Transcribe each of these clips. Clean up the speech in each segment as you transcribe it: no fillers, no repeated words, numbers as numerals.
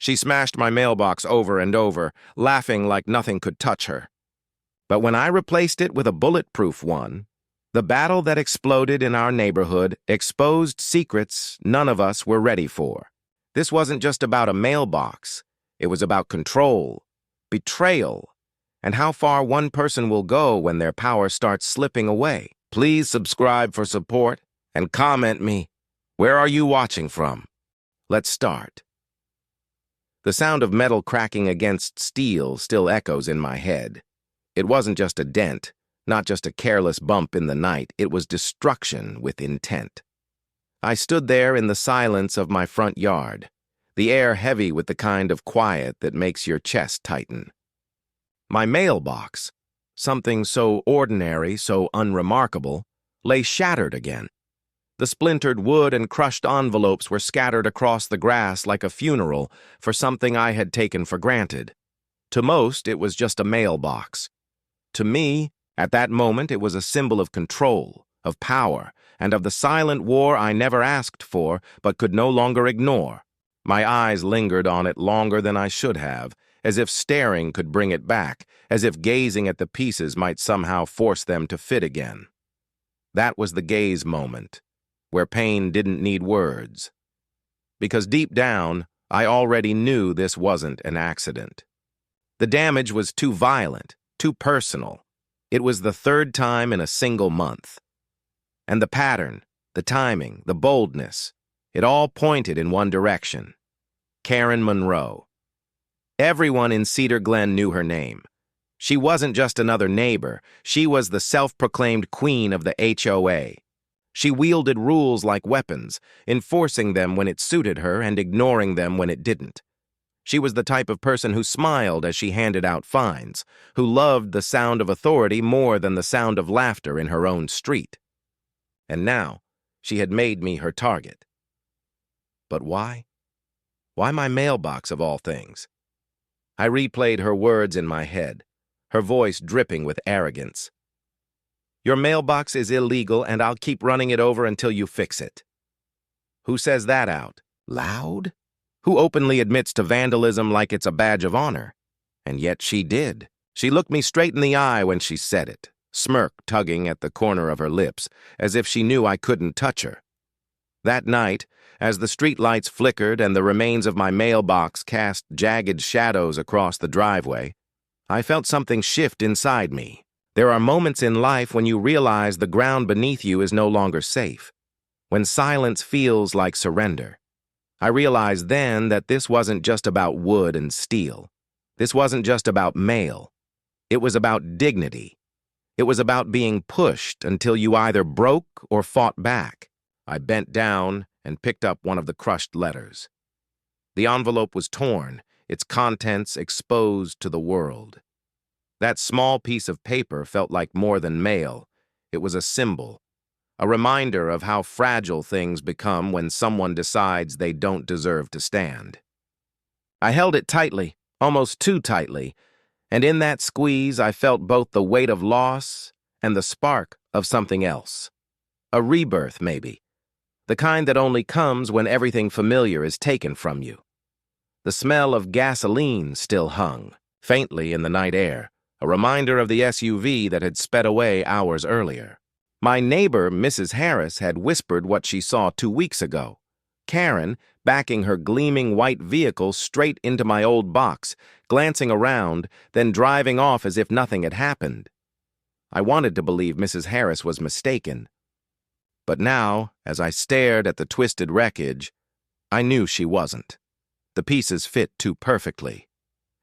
She smashed my mailbox over and over, laughing like nothing could touch her. But when I replaced it with a bulletproof one, the battle that exploded in our neighborhood exposed secrets none of us were ready for. This wasn't just about a mailbox. It was about control, betrayal, and how far one person will go when their power starts slipping away. Please subscribe for support and comment me. Where are you watching from? Let's start. The sound of metal cracking against steel still echoes in my head. It wasn't just a dent, not just a careless bump in the night. It was destruction with intent. I stood there in the silence of my front yard, the air heavy with the kind of quiet that makes your chest tighten. My mailbox, something so ordinary, so unremarkable, lay shattered again. The splintered wood and crushed envelopes were scattered across the grass like a funeral for something I had taken for granted. To most, it was just a mailbox. To me, at that moment, it was a symbol of control, of power, and of the silent war I never asked for but could no longer ignore. My eyes lingered on it longer than I should have, as if staring could bring it back, as if gazing at the pieces might somehow force them to fit again. That was the gaze moment, where pain didn't need words. Because deep down, I already knew this wasn't an accident. The damage was too violent, too personal. It was the third time in a single month. And the pattern, the timing, the boldness, it all pointed in one direction. Karen Monroe. Everyone in Cedar Glen knew her name. She wasn't just another neighbor. She was the self-proclaimed queen of the HOA. She wielded rules like weapons, enforcing them when it suited her and ignoring them when it didn't. She was the type of person who smiled as she handed out fines, who loved the sound of authority more than the sound of laughter in her own street. And now, she had made me her target. But why? Why my mailbox of all things? I replayed her words in my head, her voice dripping with arrogance. Your mailbox is illegal, and I'll keep running it over until you fix it. Who says that out loud? Who openly admits to vandalism like it's a badge of honor? And yet she did. She looked me straight in the eye when she said it, smirk tugging at the corner of her lips, as if she knew I couldn't touch her. That night, as the streetlights flickered and the remains of my mailbox cast jagged shadows across the driveway, I felt something shift inside me. There are moments in life when you realize the ground beneath you is no longer safe, when silence feels like surrender. I realized then that this wasn't just about wood and steel. This wasn't just about mail. It was about dignity. It was about being pushed until you either broke or fought back. I bent down and picked up one of the crushed letters. The envelope was torn, its contents exposed to the world. That small piece of paper felt like more than mail. It was a symbol, a reminder of how fragile things become when someone decides they don't deserve to stand. I held it tightly, almost too tightly, and in that squeeze I felt both the weight of loss and the spark of something else. A rebirth, maybe. The kind that only comes when everything familiar is taken from you. The smell of gasoline still hung, faintly in the night air, a reminder of the SUV that had sped away hours earlier. My neighbor, Mrs. Harris, had whispered what she saw 2 weeks ago. Karen, backing her gleaming white vehicle straight into my old box, glancing around, then driving off as if nothing had happened. I wanted to believe Mrs. Harris was mistaken. But now, as I stared at the twisted wreckage, I knew she wasn't. The pieces fit too perfectly.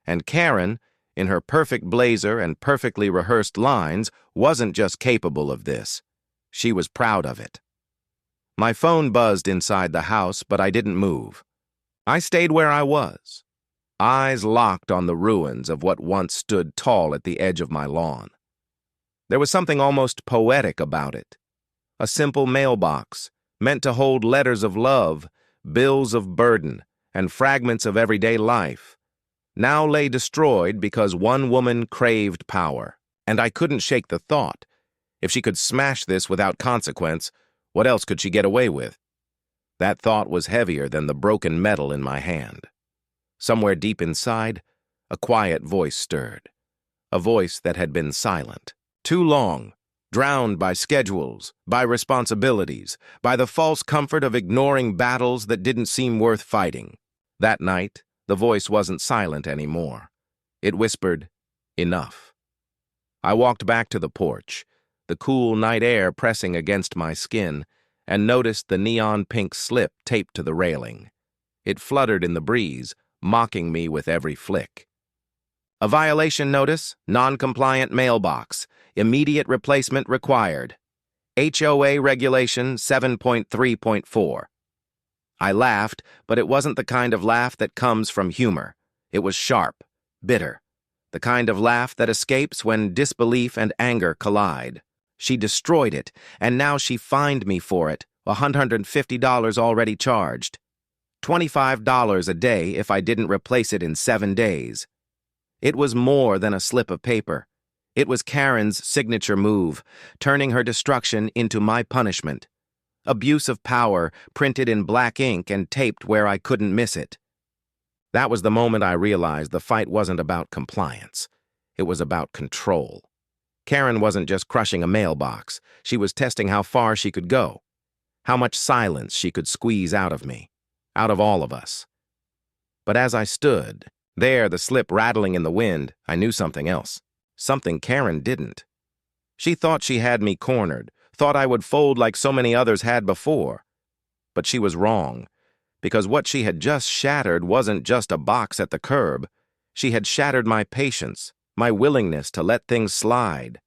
And Karen, in her perfect blazer and perfectly rehearsed lines, wasn't just capable of this. She was proud of it. My phone buzzed inside the house, but I didn't move. I stayed where I was, eyes locked on the ruins of what once stood tall at the edge of my lawn. There was something almost poetic about it. A simple mailbox, meant to hold letters of love, bills of burden, and fragments of everyday life, now lay destroyed because one woman craved power. And I couldn't shake the thought. If she could smash this without consequence, what else could she get away with? That thought was heavier than the broken metal in my hand. Somewhere deep inside, a quiet voice stirred. A voice that had been silent. Too long, drowned by schedules, by responsibilities, by the false comfort of ignoring battles that didn't seem worth fighting. That night, the voice wasn't silent anymore. It whispered, "Enough." I walked back to the porch, the cool night air pressing against my skin, and noticed the neon pink slip taped to the railing. It fluttered in the breeze, mocking me with every flick. A violation notice, non-compliant mailbox, immediate replacement required. HOA Regulation 7.3.4. I laughed, but it wasn't the kind of laugh that comes from humor. It was sharp, bitter, the kind of laugh that escapes when disbelief and anger collide. She destroyed it, and now she fined me for it, $150 already charged. $25 a day if I didn't replace it in 7 days. It was more than a slip of paper. It was Karen's signature move, turning her destruction into my punishment. Abuse of power printed in black ink and taped where I couldn't miss it. That was the moment I realized the fight wasn't about compliance. It was about control. Karen wasn't just crushing a mailbox. She was testing how far she could go, how much silence she could squeeze out of me, out of all of us. But as I stood there, the slip rattling in the wind, I knew something else. Something Karen didn't. She thought she had me cornered, thought I would fold like so many others had before. But she was wrong, because what she had just shattered wasn't just a box at the curb. She had shattered my patience, my willingness to let things slide.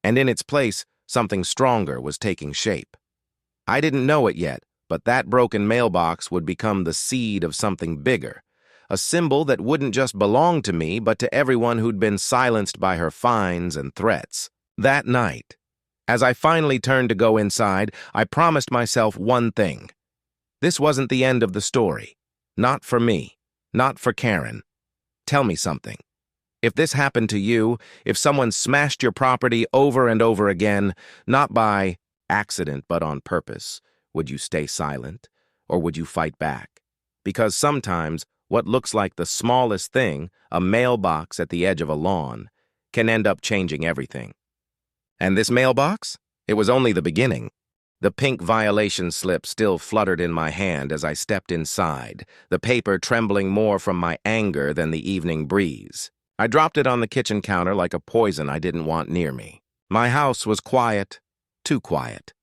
And in its place, something stronger was taking shape. I didn't know it yet, but that broken mailbox would become the seed of something bigger. A symbol that wouldn't just belong to me, but to everyone who'd been silenced by her fines and threats. That night, as I finally turned to go inside, I promised myself one thing. This wasn't the end of the story. Not for me. Not for Karen. Tell me something. If this happened to you, if someone smashed your property over and over again, not by accident but on purpose, would you stay silent, or would you fight back? Because sometimes what looks like the smallest thing, a mailbox at the edge of a lawn, can end up changing everything. And this mailbox? It was only the beginning. The pink violation slip still fluttered in my hand as I stepped inside, the paper trembling more from my anger than the evening breeze. I dropped it on the kitchen counter like a poison I didn't want near me. My house was quiet, too quiet.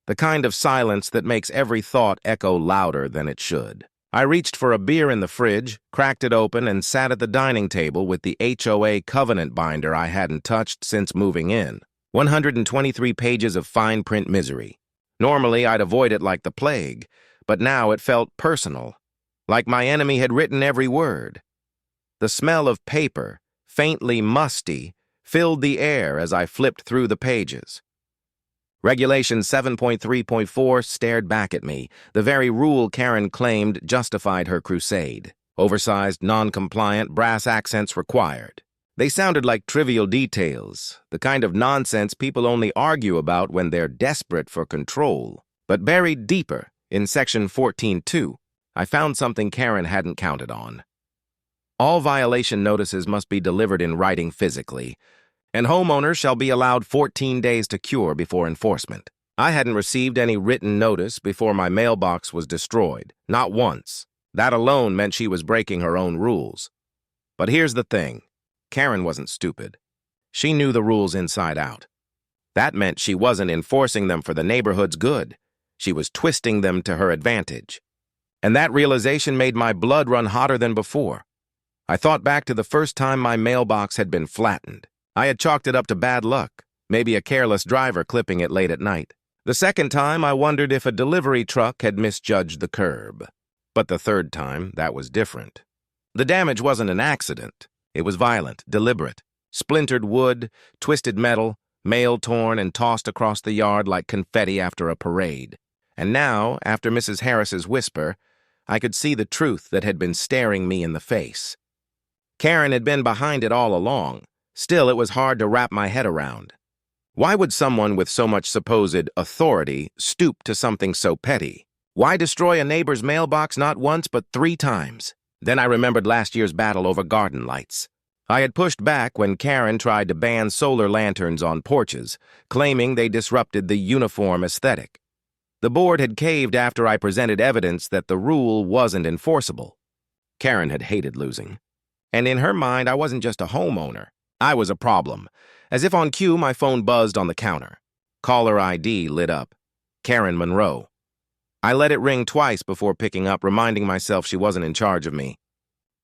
The kind of silence that makes every thought echo louder than it should. I reached for a beer in the fridge, cracked it open, and sat at the dining table with the HOA covenant binder I hadn't touched since moving in. 123 pages of fine print misery. Normally, I'd avoid it like the plague, but now it felt personal, like my enemy had written every word. The smell of paper, faintly musty, filled the air as I flipped through the pages. Regulation 7.3.4 stared back at me, the very rule Karen claimed justified her crusade. Oversized, non-compliant, brass accents required. They sounded like trivial details, the kind of nonsense people only argue about when they're desperate for control. But buried deeper, in Section 14.2, I found something Karen hadn't counted on. All violation notices must be delivered in writing physically, and homeowners shall be allowed 14 days to cure before enforcement. I hadn't received any written notice before my mailbox was destroyed, not once. That alone meant she was breaking her own rules. But here's the thing. Karen wasn't stupid. She knew the rules inside out. That meant she wasn't enforcing them for the neighborhood's good. She was twisting them to her advantage. And that realization made my blood run hotter than before. I thought back to the first time my mailbox had been flattened. I had chalked it up to bad luck, maybe a careless driver clipping it late at night. The second time, I wondered if a delivery truck had misjudged the curb. But the third time, that was different. The damage wasn't an accident. It was violent, deliberate. Splintered wood, twisted metal, mail torn and tossed across the yard like confetti after a parade. And now, after Mrs. Harris's whisper, I could see the truth that had been staring me in the face. Karen had been behind it all along. Still, it was hard to wrap my head around. Why would someone with so much supposed authority stoop to something so petty? Why destroy a neighbor's mailbox not once but 3 times? Then I remembered last year's battle over garden lights. I had pushed back when Karen tried to ban solar lanterns on porches, claiming they disrupted the uniform aesthetic. The board had caved after I presented evidence that the rule wasn't enforceable. Karen had hated losing. And in her mind, I wasn't just a homeowner. I was a problem. As if on cue, my phone buzzed on the counter. Caller ID lit up. Karen Monroe. I let it ring twice before picking up, reminding myself she wasn't in charge of me.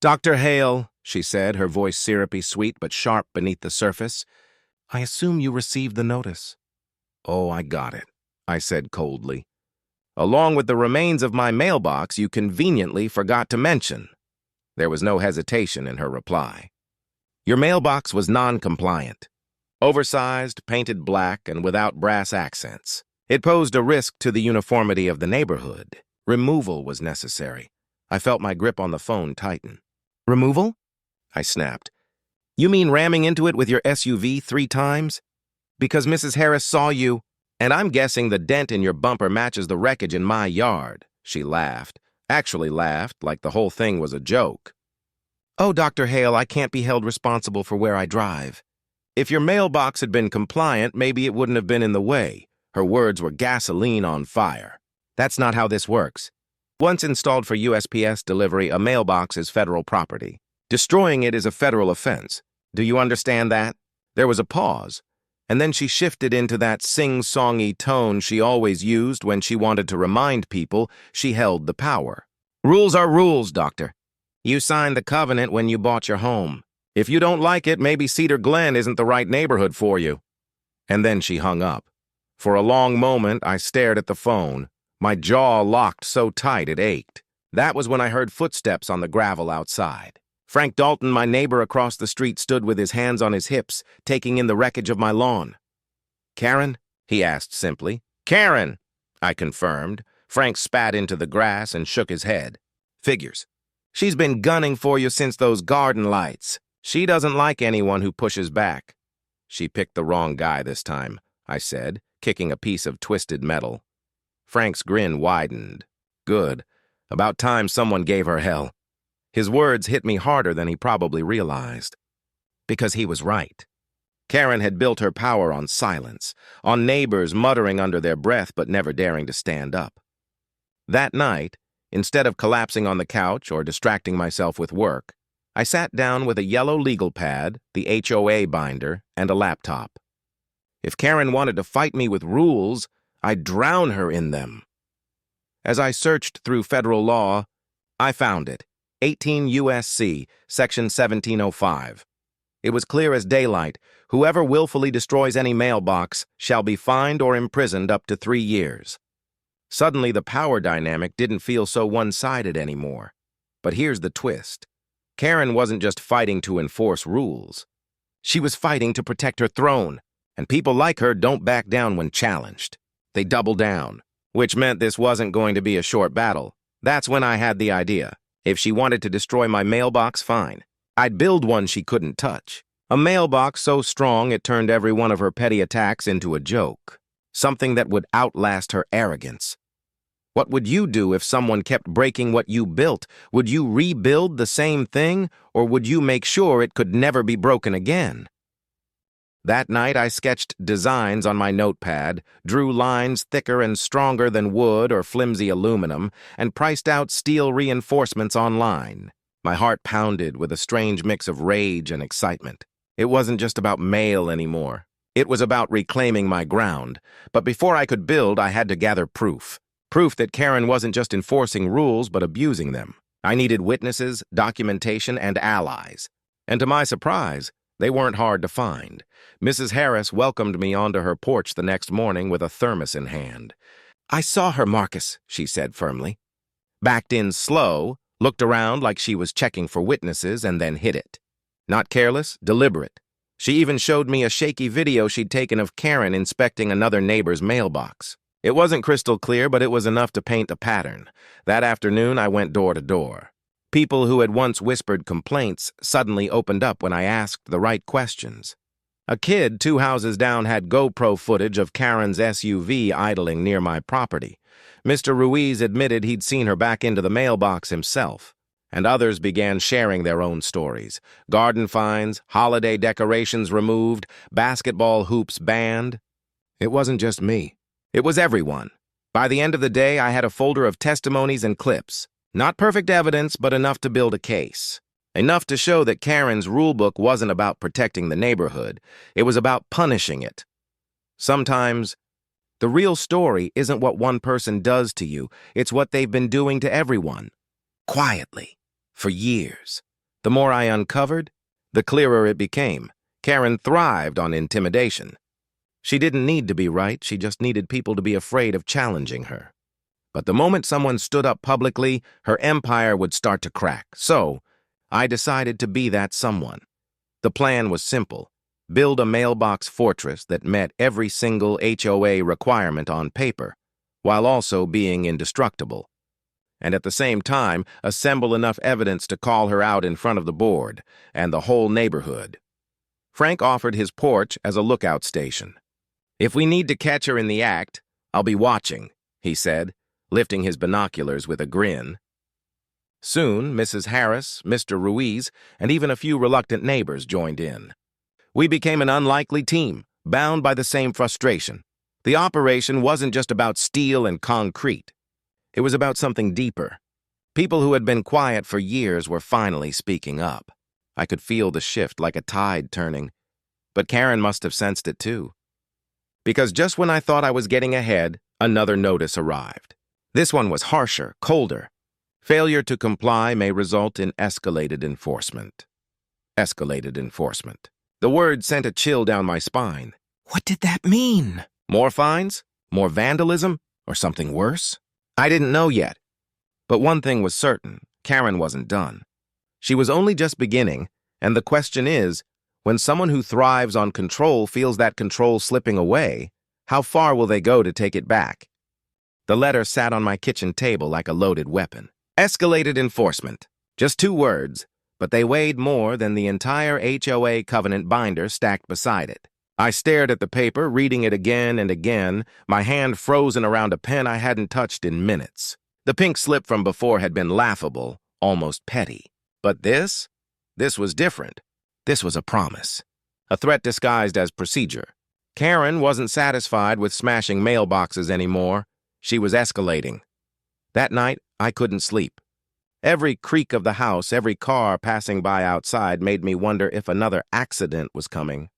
"Dr. Hale," she said, her voice syrupy sweet but sharp beneath the surface. "I assume you received the notice." "Oh, I got it," I said coldly. "Along with the remains of my mailbox you conveniently forgot to mention." There was no hesitation in her reply. "Your mailbox was non-compliant. Oversized, painted black, and without brass accents. It posed a risk to the uniformity of the neighborhood. Removal was necessary." I felt my grip on the phone tighten. "Removal?" I snapped. "You mean ramming into it with your SUV 3 times? Because Mrs. Harris saw you, and I'm guessing the dent in your bumper matches the wreckage in my yard." She laughed. Actually laughed, like the whole thing was a joke. "Oh, Dr. Hale, I can't be held responsible for where I drive. If your mailbox had been compliant, maybe it wouldn't have been in the way." Her words were gasoline on fire. "That's not how this works. Once installed for USPS delivery, a mailbox is federal property. Destroying it is a federal offense. Do you understand that?" There was a pause, and then she shifted into that sing-songy tone she always used when she wanted to remind people she held the power. "Rules are rules, doctor. You signed the covenant when you bought your home. If you don't like it, maybe Cedar Glen isn't the right neighborhood for you." And then she hung up. For a long moment, I stared at the phone. My jaw locked so tight it ached. That was when I heard footsteps on the gravel outside. Frank Dalton, my neighbor across the street, stood with his hands on his hips, taking in the wreckage of my lawn. "Karen?" he asked simply. "Karen," I confirmed. Frank spat into the grass and shook his head. "Figures. She's been gunning for you since those garden lights. She doesn't like anyone who pushes back." "She picked the wrong guy this time," I said, kicking a piece of twisted metal. Frank's grin widened. "Good. About time someone gave her hell." His words hit me harder than he probably realized. Because he was right. Karen had built her power on silence, on neighbors muttering under their breath but never daring to stand up. That night, instead of collapsing on the couch or distracting myself with work, I sat down with a yellow legal pad, the HOA binder, and a laptop. If Karen wanted to fight me with rules, I'd drown her in them. As I searched through federal law, I found it. 18 U.S.C., Section 1705. It was clear as daylight. Whoever willfully destroys any mailbox shall be fined or imprisoned up to 3 years. Suddenly, the power dynamic didn't feel so one-sided anymore. But here's the twist. Karen wasn't just fighting to enforce rules. She was fighting to protect her throne. And people like her don't back down when challenged. They double down, which meant this wasn't going to be a short battle. That's when I had the idea. If she wanted to destroy my mailbox, fine. I'd build one she couldn't touch. A mailbox so strong it turned every one of her petty attacks into a joke. Something that would outlast her arrogance. What would you do if someone kept breaking what you built? Would you rebuild the same thing, or would you make sure it could never be broken again? That night, I sketched designs on my notepad, drew lines thicker and stronger than wood or flimsy aluminum, and priced out steel reinforcements online. My heart pounded with a strange mix of rage and excitement. It wasn't just about mail anymore. It was about reclaiming my ground. But before I could build, I had to gather proof. Proof that Karen wasn't just enforcing rules, but abusing them. I needed witnesses, documentation, and allies. And to my surprise, they weren't hard to find. Mrs. Harris welcomed me onto her porch the next morning with a thermos in hand. "I saw her, Marcus," she said firmly. Backed in slow, looked around like she was checking for witnesses, and then hit it. Not careless, deliberate. She even showed me a shaky video she'd taken of Karen inspecting another neighbor's mailbox. It wasn't crystal clear, but it was enough to paint a pattern. That afternoon, I went door to door. People who had once whispered complaints suddenly opened up when I asked the right questions. A kid 2 houses down had GoPro footage of Karen's SUV idling near my property. Mr. Ruiz admitted he'd seen her back into the mailbox himself. and others began sharing their own stories. Garden fines, holiday decorations removed, basketball hoops banned. It wasn't just me. It was everyone. By the end of the day, I had a folder of testimonies and clips. Not perfect evidence, but enough to build a case. Enough to show that Karen's rulebook wasn't about protecting the neighborhood. It was about punishing it. Sometimes, the real story isn't what one person does to you. It's what they've been doing to everyone. Quietly. For years. The more I uncovered, the clearer it became. Karen thrived on intimidation. She didn't need to be right, she just needed people to be afraid of challenging her. But the moment someone stood up publicly, her empire would start to crack. So, I decided to be that someone. The plan was simple. Build a mailbox fortress that met every single HOA requirement on paper, while also being indestructible. And at the same time, assemble enough evidence to call her out in front of the board and the whole neighborhood. Frank offered his porch as a lookout station. "If we need to catch her in the act, I'll be watching," he said, lifting his binoculars with a grin. Soon, Mrs. Harris, Mr. Ruiz, and even a few reluctant neighbors joined in. We became an unlikely team, bound by the same frustration. The operation wasn't just about steel and concrete. It was about something deeper. People who had been quiet for years were finally speaking up. I could feel the shift like a tide turning. But Karen must have sensed it too. Because just when I thought I was getting ahead, another notice arrived. This one was harsher, colder. Failure to comply may result in escalated enforcement. Escalated enforcement. The word sent a chill down my spine. What did that mean? More fines? More vandalism? Or something worse? I didn't know yet. But one thing was certain, Karen wasn't done. She was only just beginning, and the question is, when someone who thrives on control feels that control slipping away, how far will they go to take it back? The letter sat on my kitchen table like a loaded weapon. Escalated enforcement. Just 2 words, but they weighed more than the entire HOA covenant binder stacked beside it. I stared at the paper, reading it again and again, my hand frozen around a pen I hadn't touched in minutes. The pink slip from before had been laughable, almost petty. But this was different. This was a promise. A threat disguised as procedure. Karen wasn't satisfied with smashing mailboxes anymore. She was escalating. That night, I couldn't sleep. Every creak of the house, every car passing by outside made me wonder if another accident was coming.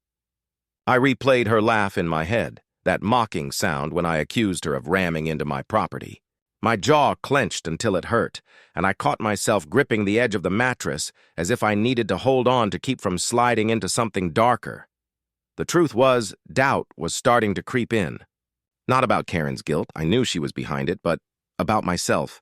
I replayed her laugh in my head, that mocking sound when I accused her of ramming into my property. My jaw clenched until it hurt, and I caught myself gripping the edge of the mattress as if I needed to hold on to keep from sliding into something darker. The truth was, doubt was starting to creep in. Not about Karen's guilt, I knew she was behind it, but about myself.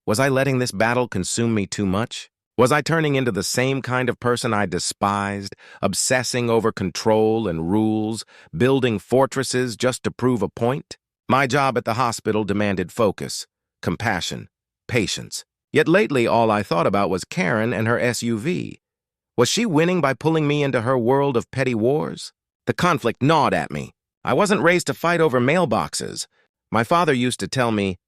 Was I letting this battle consume me too much? Was I turning into the same kind of person I despised, obsessing over control and rules, building fortresses just to prove a point? My job at the hospital demanded focus, compassion, patience. Yet lately all I thought about was Karen and her SUV. Was she winning by pulling me into her world of petty wars? The conflict gnawed at me. I wasn't raised to fight over mailboxes. My father used to tell me,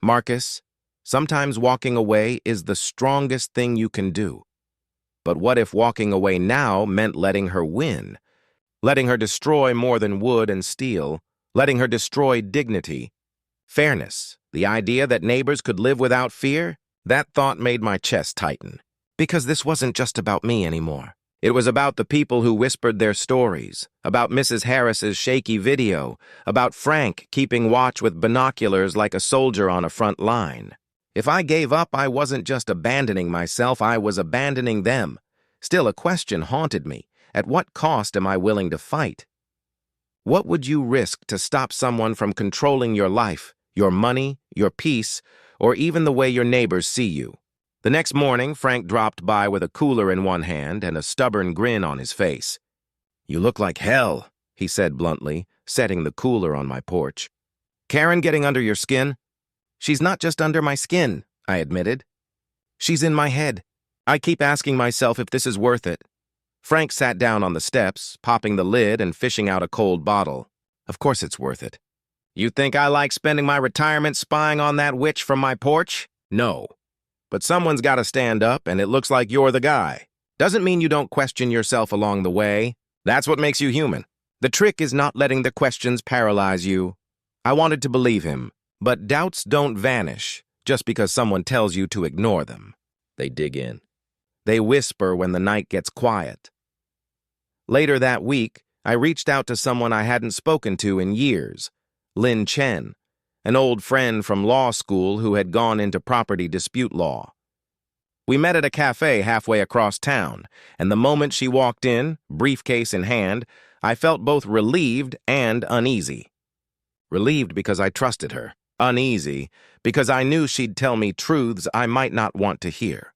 "Marcus, sometimes walking away is the strongest thing you can do." But what if walking away now meant letting her win? Letting her destroy more than wood and steel, letting her destroy dignity, fairness, the idea that neighbors could live without fear? That thought made my chest tighten. Because this wasn't just about me anymore. It was about the people who whispered their stories, about Mrs. Harris's shaky video, about Frank keeping watch with binoculars like a soldier on a front line. If I gave up, I wasn't just abandoning myself, I was abandoning them. Still, a question haunted me. At what cost am I willing to fight? What would you risk to stop someone from controlling your life, your money, your peace, or even the way your neighbors see you? The next morning, Frank dropped by with a cooler in one hand and a stubborn grin on his face. "You look like hell," he said bluntly, setting the cooler on my porch. "Karen getting under your skin?" "She's not just under my skin," I admitted. "She's in my head. I keep asking myself if this is worth it." Frank sat down on the steps, popping the lid and fishing out a cold bottle. "Of course it's worth it." "You think I like spending my retirement spying on that witch from my porch?" "No." But someone's got to stand up, and it looks like you're the guy. Doesn't mean you don't question yourself along the way. That's what makes you human. The trick is not letting the questions paralyze you. I wanted to believe him, but doubts don't vanish just because someone tells you to ignore them. They dig in. They whisper when the night gets quiet. Later that week, I reached out to someone I hadn't spoken to in years, Lin Chen, an old friend from law school who had gone into property dispute law. We met at a cafe halfway across town, and the moment she walked in, briefcase in hand, I felt both relieved and uneasy. Relieved because I trusted her. Uneasy because I knew she'd tell me truths I might not want to hear.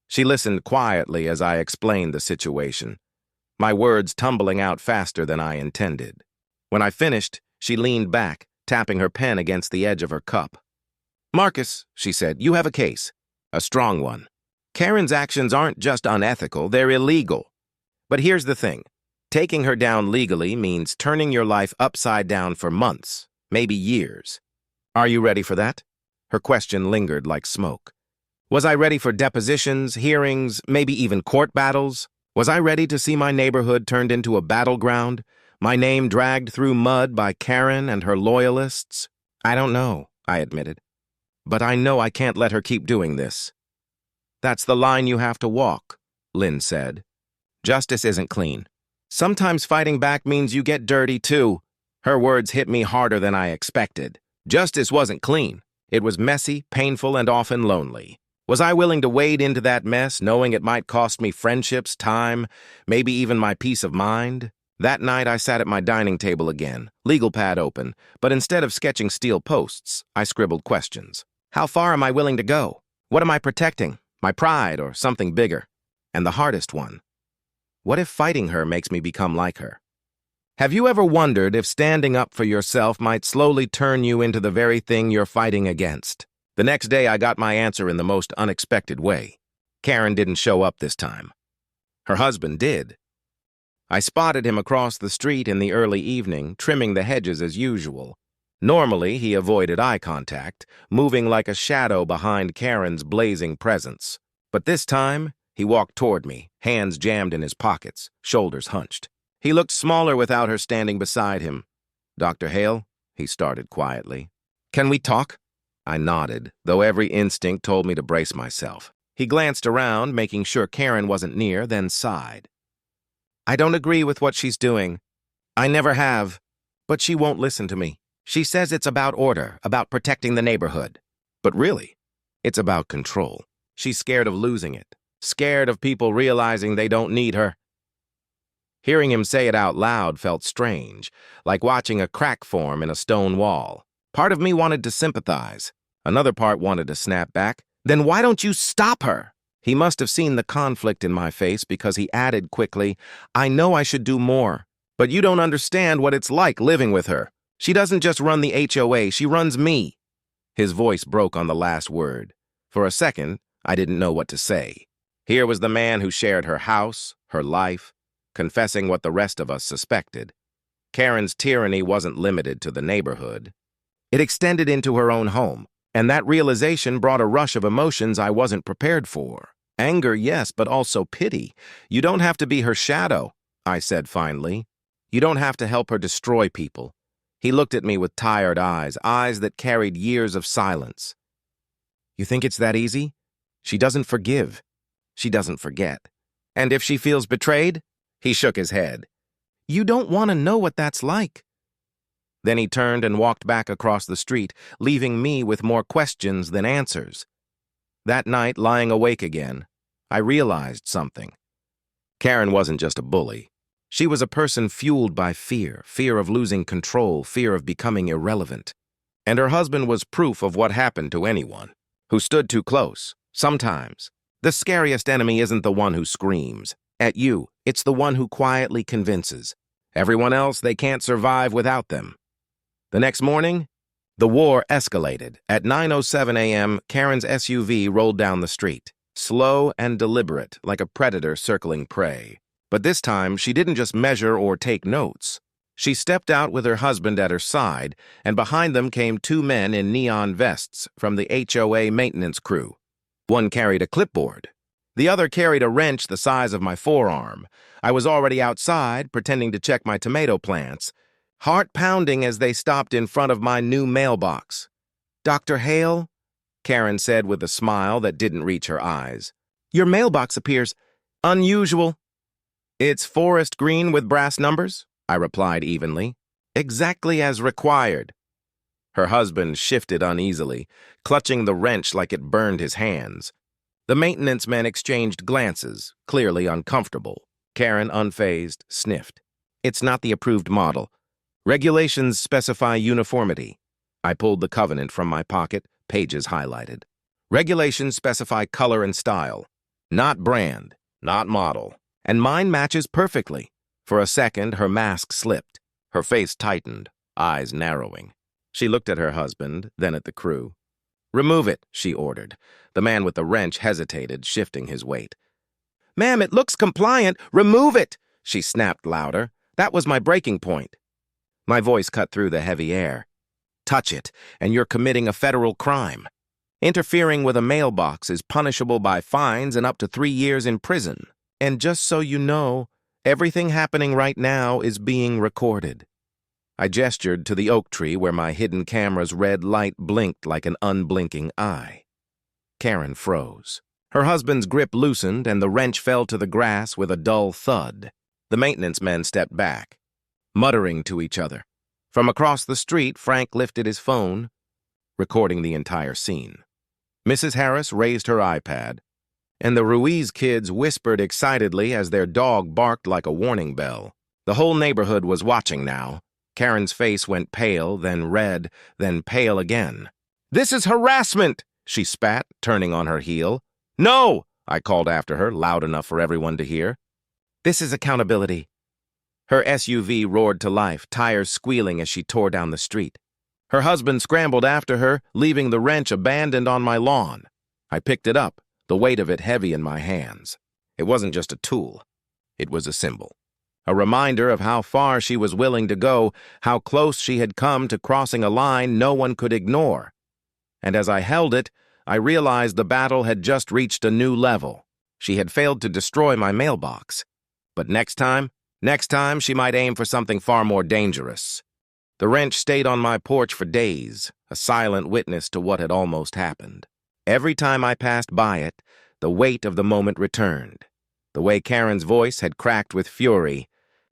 She listened quietly as I explained the situation, my words tumbling out faster than I intended. When I finished, she leaned back, tapping her pen against the edge of her cup. "Marcus," she said, "you have a case. A strong one. Karen's actions aren't just unethical, they're illegal. But here's the thing. Taking her down legally means turning your life upside down for months, maybe years. Are you ready for that?" Her question lingered like smoke. Was I ready for depositions, hearings, maybe even court battles? Was I ready to see my neighborhood turned into a battleground, my name dragged through mud by Karen and her loyalists? I don't know, I admitted. But I know I can't let her keep doing this. "That's the line you have to walk," Lynn said. "Justice isn't clean. Sometimes fighting back means you get dirty too." Her words hit me harder than I expected. Justice wasn't clean. It was messy, painful, and often lonely. Was I willing to wade into that mess, knowing it might cost me friendships, time, maybe even my peace of mind? That night, I sat at my dining table again, legal pad open, but instead of sketching steel posts, I scribbled questions. How far am I willing to go? What am I protecting? My pride or something bigger? And the hardest one, what if fighting her makes me become like her? Have you ever wondered if standing up for yourself might slowly turn you into the very thing you're fighting against? The next day, I got my answer in the most unexpected way. Karen didn't show up this time. Her husband did. I spotted him across the street in the early evening, trimming the hedges as usual. Normally, he avoided eye contact, moving like a shadow behind Karen's blazing presence. But this time, he walked toward me, hands jammed in his pockets, shoulders hunched. He looked smaller without her standing beside him. "Dr. Hale," he started quietly. "Can we talk?" I nodded, though every instinct told me to brace myself. He glanced around, making sure Karen wasn't near, then sighed. "I don't agree with what she's doing. I never have. But she won't listen to me. She says it's about order, about protecting the neighborhood. But really, it's about control. She's scared of losing it, scared of people realizing they don't need her." Hearing him say it out loud felt strange, like watching a crack form in a stone wall. Part of me wanted to sympathize. Another part wanted to snap back. "Then why don't you stop her?" He must have seen the conflict in my face because he added quickly, "I know I should do more, but you don't understand what it's like living with her. She doesn't just run the HOA, she runs me." His voice broke on the last word. For a second, I didn't know what to say. Here was the man who shared her house, her life, confessing what the rest of us suspected. Karen's tyranny wasn't limited to the neighborhood. It extended into her own home, and that realization brought a rush of emotions I wasn't prepared for. Anger, yes, but also pity. "You don't have to be her shadow," I said finally. "You don't have to help her destroy people." He looked at me with tired eyes, eyes that carried years of silence. "You think it's that easy? She doesn't forgive. She doesn't forget. And if she feels betrayed?" He shook his head. "You don't want to know what that's like." Then he turned and walked back across the street, leaving me with more questions than answers. That night, lying awake again, I realized something. Karen wasn't just a bully. She was a person fueled by fear, fear of losing control, fear of becoming irrelevant. And her husband was proof of what happened to anyone who stood too close. Sometimes, the scariest enemy isn't the one who screams at you, it's the one who quietly convinces everyone else they can't survive without them. The next morning, the war escalated. At 9:07 a.m., Karen's SUV rolled down the street, slow and deliberate, like a predator circling prey. But this time, she didn't just measure or take notes. She stepped out with her husband at her side, and behind them came two men in neon vests from the HOA maintenance crew. One carried a clipboard. The other carried a wrench the size of my forearm. I was already outside, pretending to check my tomato plants, heart pounding as they stopped in front of my new mailbox. "Dr. Hale?" Karen said with a smile that didn't reach her eyes. "Your mailbox appears unusual." "It's forest green with brass numbers," I replied evenly. "Exactly as required." Her husband shifted uneasily, clutching the wrench like it burned his hands. The maintenance men exchanged glances, clearly uncomfortable. Karen, unfazed, sniffed. "It's not the approved model. Regulations specify uniformity." I pulled the covenant from my pocket, pages highlighted. "Regulations specify color and style, not brand, not model. And mine matches perfectly." For a second, her mask slipped. Her face tightened, eyes narrowing. She looked at her husband, then at the crew. "Remove it," she ordered. The man with the wrench hesitated, shifting his weight. "Ma'am, it looks compliant. Remove it!" she snapped louder. "That was my breaking point." My voice cut through the heavy air. "Touch it, and you're committing a federal crime. Interfering with a mailbox is punishable by fines and up to 3 years in prison. And just so you know, everything happening right now is being recorded." I gestured to the oak tree where my hidden camera's red light blinked like an unblinking eye. Karen froze. Her husband's grip loosened and the wrench fell to the grass with a dull thud. The maintenance men stepped back, muttering to each other. From across the street, Frank lifted his phone, recording the entire scene. Mrs. Harris raised her iPad, and the Ruiz kids whispered excitedly as their dog barked like a warning bell. The whole neighborhood was watching now. Karen's face went pale, then red, then pale again. "This is harassment!" she spat, turning on her heel. "No!" I called after her, loud enough for everyone to hear. "This is accountability." Her SUV roared to life, tires squealing as she tore down the street. Her husband scrambled after her, leaving the wrench abandoned on my lawn. I picked it up, the weight of it heavy in my hands. It wasn't just a tool. It was a symbol. A reminder of how far she was willing to go, how close she had come to crossing a line no one could ignore. And as I held it, I realized the battle had just reached a new level. She had failed to destroy my mailbox. But next time she might aim for something far more dangerous. The wrench stayed on my porch for days, a silent witness to what had almost happened. Every time I passed by it, the weight of the moment returned. The way Karen's voice had cracked with fury,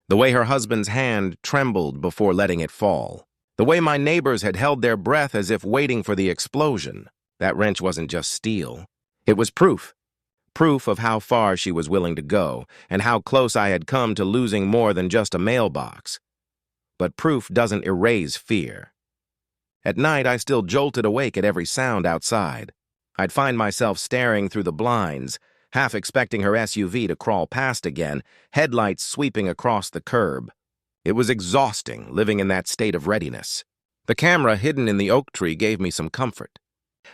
the way her husband's hand trembled before letting it fall, the way my neighbors had held their breath as if waiting for the explosion. That wrench wasn't just steel. It was proof. Proof of how far she was willing to go, and how close I had come to losing more than just a mailbox. But proof doesn't erase fear. At night, I still jolted awake at every sound outside. I'd find myself staring through the blinds, half expecting her SUV to crawl past again, headlights sweeping across the curb. It was exhausting, living in that state of readiness. The camera hidden in the oak tree gave me some comfort.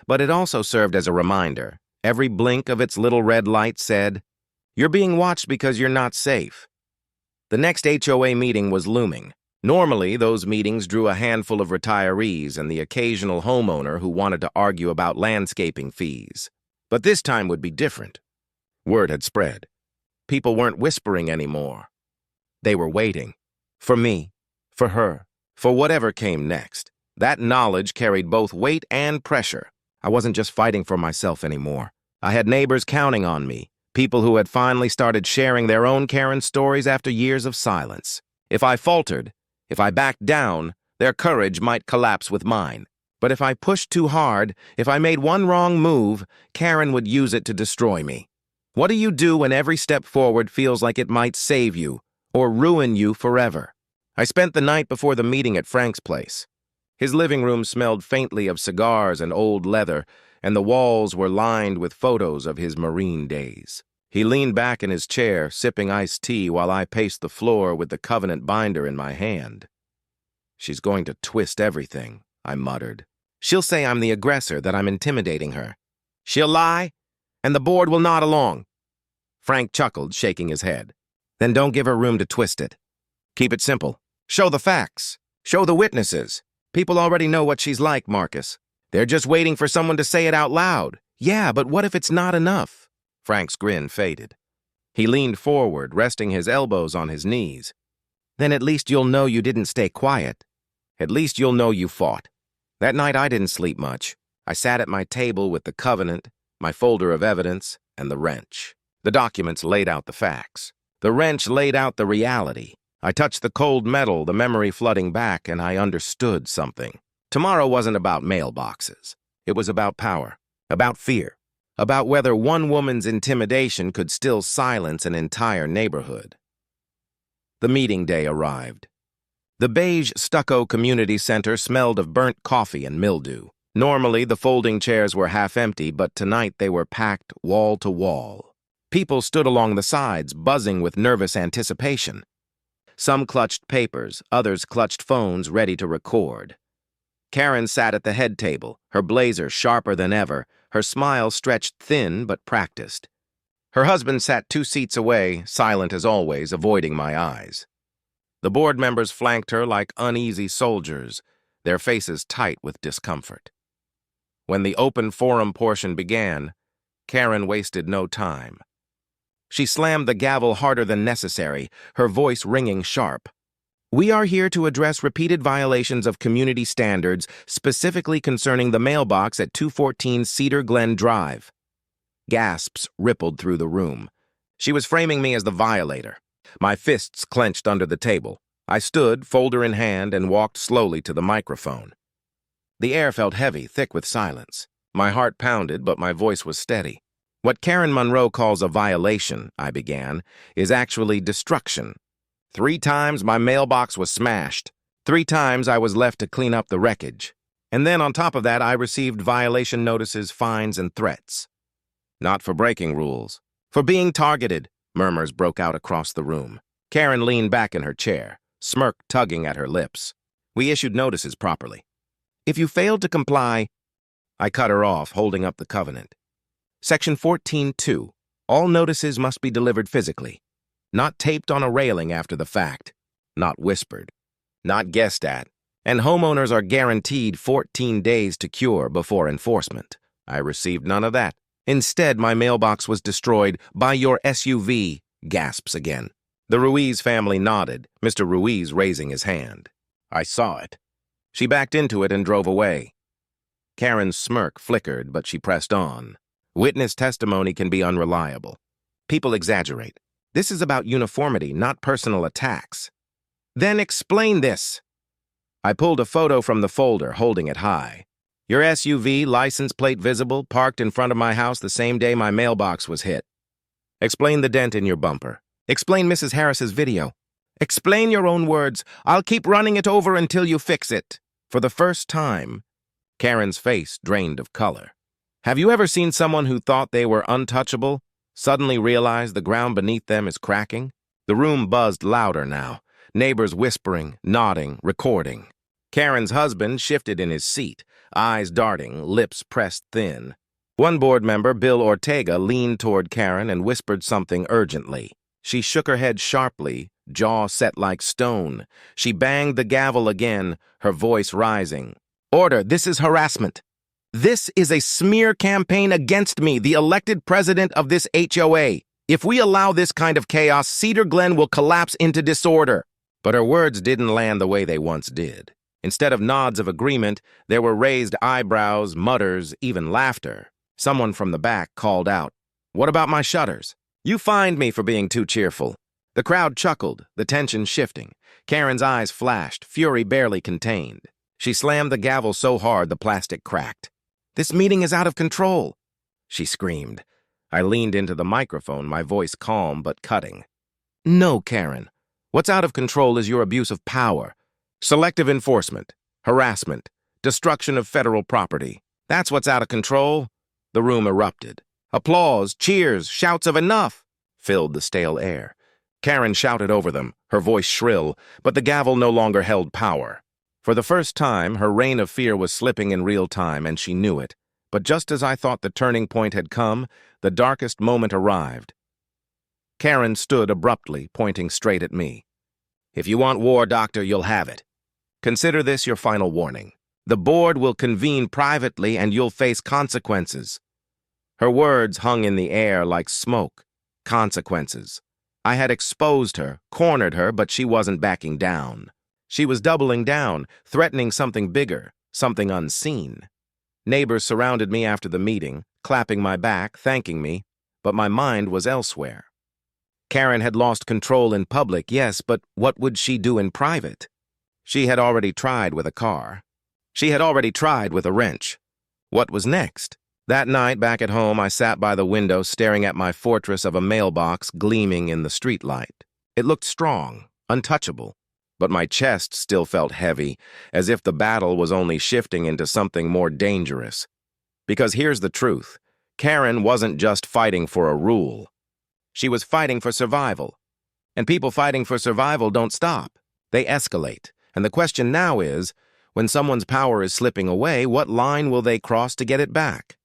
But it also served as a reminder. Every blink of its little red light said, "You're being watched because you're not safe." The next HOA meeting was looming. Normally, those meetings drew a handful of retirees and the occasional homeowner who wanted to argue about landscaping fees. But this time would be different. Word had spread. People weren't whispering anymore. They were waiting. For me, for her, for whatever came next. That knowledge carried both weight and pressure. I wasn't just fighting for myself anymore. I had neighbors counting on me, people who had finally started sharing their own Karen stories after years of silence. If I faltered, if I backed down, their courage might collapse with mine. But if I pushed too hard, if I made one wrong move, Karen would use it to destroy me. What do you do when every step forward feels like it might save you or ruin you forever? I spent the night before the meeting at Frank's place. His living room smelled faintly of cigars and old leather, and the walls were lined with photos of his Marine days. He leaned back in his chair, sipping iced tea while I paced the floor with the covenant binder in my hand. "She's going to twist everything," I muttered. "She'll say I'm the aggressor, that I'm intimidating her. She'll lie, and the board will nod along." Frank chuckled, shaking his head. "Then don't give her room to twist it. Keep it simple. Show the facts. Show the witnesses. People already know what she's like, Marcus. They're just waiting for someone to say it out loud. Yeah, but what if it's not enough? Frank's grin faded. He leaned forward, resting his elbows on his knees. Then at least you'll know you didn't stay quiet. At least you'll know you fought. That night I didn't sleep much. I sat at my table with the covenant, my folder of evidence, and the wrench. The documents laid out the facts. The wrench laid out the reality. I touched the cold metal, the memory flooding back, and I understood something. Tomorrow wasn't about mailboxes. It was about power, about fear, about whether one woman's intimidation could still silence an entire neighborhood. The meeting day arrived. The beige stucco community center smelled of burnt coffee and mildew. Normally, the folding chairs were half empty, but tonight they were packed wall to wall. People stood along the sides, buzzing with nervous anticipation. Some clutched papers, others clutched phones ready to record. Karen sat at the head table, her blazer sharper than ever, her smile stretched thin but practiced. Her husband sat 2 seats away, silent as always, avoiding my eyes. The board members flanked her like uneasy soldiers, their faces tight with discomfort. When the open forum portion began, Karen wasted no time. She slammed the gavel harder than necessary, her voice ringing sharp. We are here to address repeated violations of community standards, specifically concerning the mailbox at 214 Cedar Glen Drive. Gasps rippled through the room. She was framing me as the violator. My fists clenched under the table. I stood, folder in hand, and walked slowly to the microphone. The air felt heavy, thick with silence. My heart pounded, but my voice was steady. What Karen Monroe calls a violation, I began, is actually destruction. 3 times my mailbox was smashed. 3 times I was left to clean up the wreckage. And then on top of that, I received violation notices, fines, and threats. Not for breaking rules. For being targeted, murmurs broke out across the room. Karen leaned back in her chair, smirk tugging at her lips. We issued notices properly. If you failed to comply, I cut her off, holding up the covenant. Section 14.2. All notices must be delivered physically. Not taped on a railing after the fact. Not whispered. Not guessed at. And homeowners are guaranteed 14 days to cure before enforcement. I received none of that. Instead, my mailbox was destroyed by your SUV, gasps again. The Ruiz family nodded, Mr. Ruiz raising his hand. I saw it. She backed into it and drove away. Karen's smirk flickered, but she pressed on. Witness testimony can be unreliable. People exaggerate. This is about uniformity, not personal attacks. Then explain this. I pulled a photo from the folder, holding it high. Your SUV, license plate visible, parked in front of my house the same day my mailbox was hit. Explain the dent in your bumper. Explain Mrs. Harris's video. Explain your own words. I'll keep running it over until you fix it. For the first time, Karen's face drained of color. Have you ever seen someone who thought they were untouchable suddenly realize the ground beneath them is cracking? The room buzzed louder now, neighbors whispering, nodding, recording. Karen's husband shifted in his seat, eyes darting, lips pressed thin. One board member, Bill Ortega, leaned toward Karen and whispered something urgently. She shook her head sharply, jaw set like stone. She banged the gavel again, her voice rising. Order, this is harassment. This is a smear campaign against me, the elected president of this HOA. If we allow this kind of chaos, Cedar Glen will collapse into disorder. But her words didn't land the way they once did. Instead of nods of agreement, there were raised eyebrows, mutters, even laughter. Someone from the back called out, "What about my shutters? You fined me for being too cheerful." The crowd chuckled, the tension shifting. Karen's eyes flashed, fury barely contained. She slammed the gavel so hard the plastic cracked. "This meeting is out of control," she screamed. I leaned into the microphone, my voice calm but cutting. "No, Karen. What's out of control is your abuse of power. Selective enforcement, harassment, destruction of federal property. That's what's out of control." The room erupted. Applause, cheers, shouts of "enough" filled the stale air. Karen shouted over them, her voice shrill, but the gavel no longer held power. For the first time, her reign of fear was slipping in real time, and she knew it. But just as I thought the turning point had come, the darkest moment arrived. Karen stood abruptly, pointing straight at me. "If you want war, doctor, you'll have it. Consider this your final warning. The board will convene privately and you'll face consequences." Her words hung in the air like smoke. Consequences. I had exposed her, cornered her, but she wasn't backing down. She was doubling down, threatening something bigger, something unseen. Neighbors surrounded me after the meeting, clapping my back, thanking me, but my mind was elsewhere. Karen had lost control in public, yes, but what would she do in private? She had already tried with a car. She had already tried with a wrench. What was next? That night, back at home, I sat by the window staring at my fortress of a mailbox gleaming in the streetlight. It looked strong, untouchable, but my chest still felt heavy, as if the battle was only shifting into something more dangerous. Because here's the truth. Karen wasn't just fighting for a rule. She was fighting for survival. And people fighting for survival don't stop. They escalate. And the question now is, when someone's power is slipping away, what line will they cross to get it back?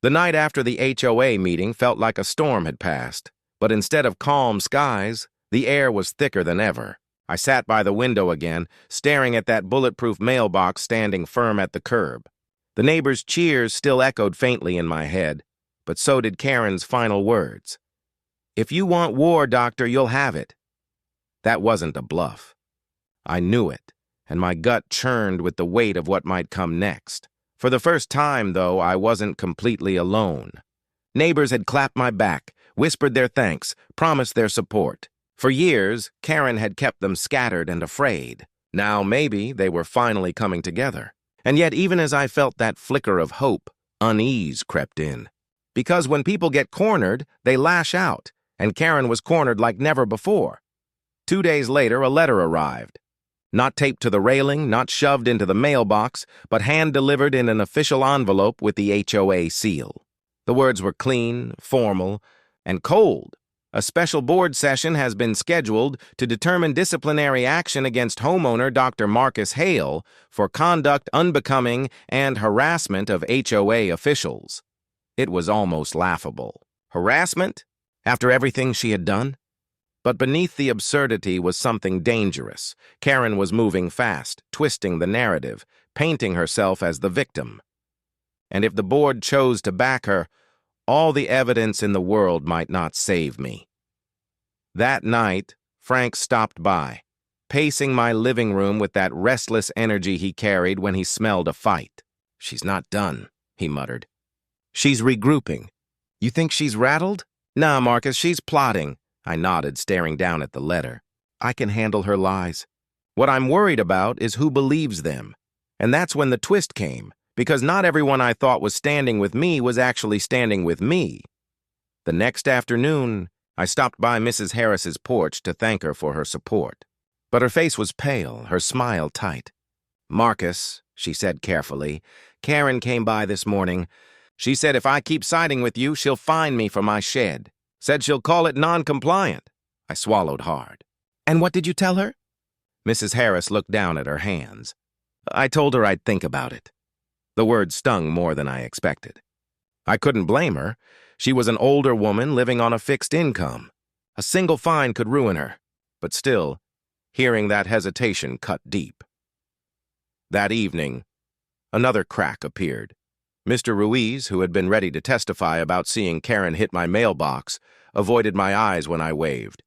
The night after the HOA meeting felt like a storm had passed, but instead of calm skies, the air was thicker than ever. I sat by the window again, staring at that bulletproof mailbox standing firm at the curb. The neighbors' cheers still echoed faintly in my head, but so did Karen's final words. "If you want war, doctor, you'll have it." That wasn't a bluff. I knew it, and my gut churned with the weight of what might come next. For the first time, though, I wasn't completely alone. Neighbors had clapped my back, whispered their thanks, promised their support. For years, Karen had kept them scattered and afraid. Now maybe they were finally coming together. And yet, even as I felt that flicker of hope, unease crept in. Because when people get cornered, they lash out, and Karen was cornered like never before. 2 days later, a letter arrived. Not taped to the railing, not shoved into the mailbox, but hand-delivered in an official envelope with the HOA seal. The words were clean, formal, and cold. A special board session has been scheduled to determine disciplinary action against homeowner Dr. Marcus Hale for conduct unbecoming and harassment of HOA officials. It was almost laughable. Harassment? After everything she had done? But beneath the absurdity was something dangerous. Karen was moving fast, twisting the narrative, painting herself as the victim. And if the board chose to back her, all the evidence in the world might not save me. That night, Frank stopped by, pacing my living room with that restless energy he carried when he smelled a fight. "She's not done," he muttered. "She's regrouping. You think she's rattled?" "Nah, Marcus, she's plotting." I nodded, staring down at the letter. "I can handle her lies. What I'm worried about is who believes them." And that's when the twist came, because not everyone I thought was standing with me was actually standing with me. The next afternoon, I stopped by Mrs. Harris's porch to thank her for her support. But her face was pale, her smile tight. "Marcus," she said carefully, "Karen came by this morning. She said if I keep siding with you, she'll fine me for my shed. Said she'll call it non-compliant." I swallowed hard. "And what did you tell her?" Mrs. Harris looked down at her hands. "I told her I'd think about it." The word stung more than I expected. I couldn't blame her. She was an older woman living on a fixed income. A single fine could ruin her. But still, hearing that hesitation cut deep. That evening, another crack appeared. Mr. Ruiz, who had been ready to testify about seeing Karen hit my mailbox, avoided my eyes when I waved.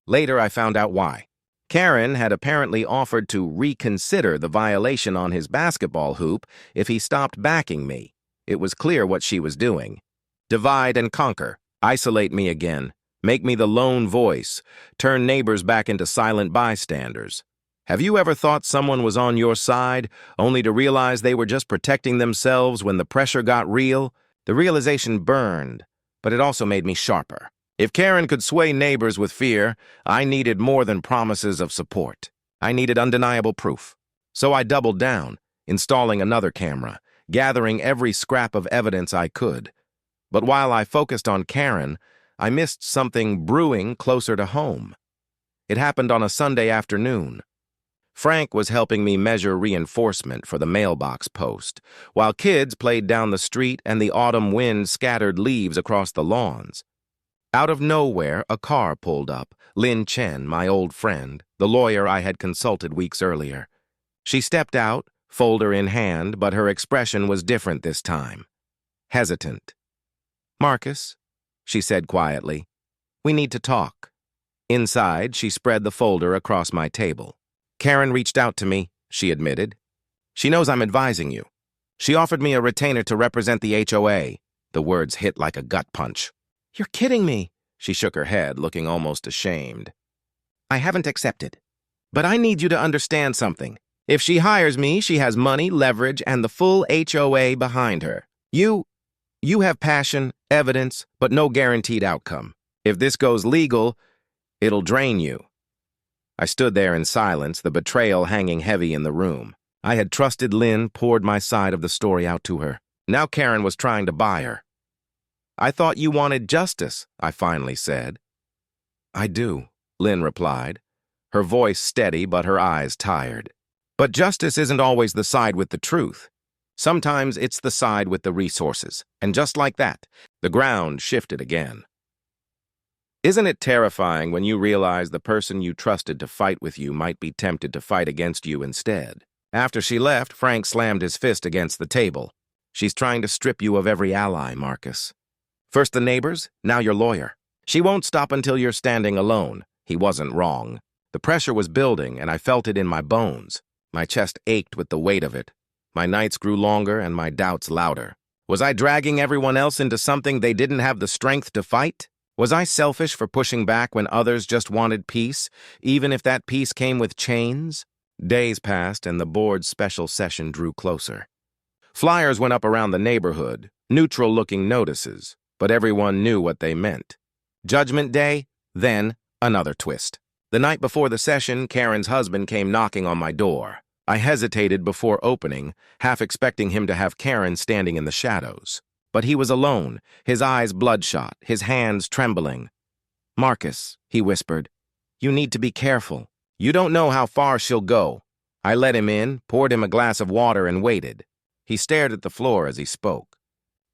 Later, I found out why. Karen had apparently offered to reconsider the violation on his basketball hoop if he stopped backing me. It was clear what she was doing. Divide and conquer, isolate me again, make me the lone voice, turn neighbors back into silent bystanders. Have you ever thought someone was on your side, only to realize they were just protecting themselves when the pressure got real? The realization burned, but it also made me sharper. If Karen could sway neighbors with fear, I needed more than promises of support. I needed undeniable proof. So I doubled down, installing another camera, gathering every scrap of evidence I could. But while I focused on Karen, I missed something brewing closer to home. It happened on a Sunday afternoon. Frank was helping me measure reinforcement for the mailbox post, while kids played down the street and the autumn wind scattered leaves across the lawns. Out of nowhere, a car pulled up. Lin Chen, my old friend, the lawyer I had consulted weeks earlier. She stepped out, folder in hand, but her expression was different this time. Hesitant. "Marcus," she said quietly, "we need to talk." Inside, she spread the folder across my table. "Karen reached out to me," she admitted. "She knows I'm advising you. She offered me a retainer to represent the HOA. The words hit like a gut punch. "You're kidding me." She shook her head, looking almost ashamed. "I haven't accepted. But I need you to understand something. If she hires me, she has money, leverage, and the full HOA behind her. You have passion, evidence, but no guaranteed outcome. If this goes legal, it'll drain you." I stood there in silence, the betrayal hanging heavy in the room. I had trusted Lynn, poured my side of the story out to her. Now Karen was trying to buy her. "I thought you wanted justice," I finally said. "I do," Lynn replied, her voice steady but her eyes tired. "But justice isn't always the side with the truth. Sometimes it's the side with the resources." And just like that, the ground shifted again. Isn't it terrifying when you realize the person you trusted to fight with you might be tempted to fight against you instead? After she left, Frank slammed his fist against the table. "She's trying to strip you of every ally, Marcus. First the neighbors, now your lawyer. She won't stop until you're standing alone." He wasn't wrong. The pressure was building, and I felt it in my bones. My chest ached with the weight of it. My nights grew longer and my doubts louder. Was I dragging everyone else into something they didn't have the strength to fight? Was I selfish for pushing back when others just wanted peace, even if that peace came with chains? Days passed and the board's special session drew closer. Flyers went up around the neighborhood, neutral-looking notices, but everyone knew what they meant. Judgment Day, then another twist. The night before the session, Karen's husband came knocking on my door. I hesitated before opening, half expecting him to have Karen standing in the shadows. But he was alone, his eyes bloodshot, his hands trembling. "Marcus," he whispered, "you need to be careful. You don't know how far she'll go." I let him in, poured him a glass of water, and waited. He stared at the floor as he spoke.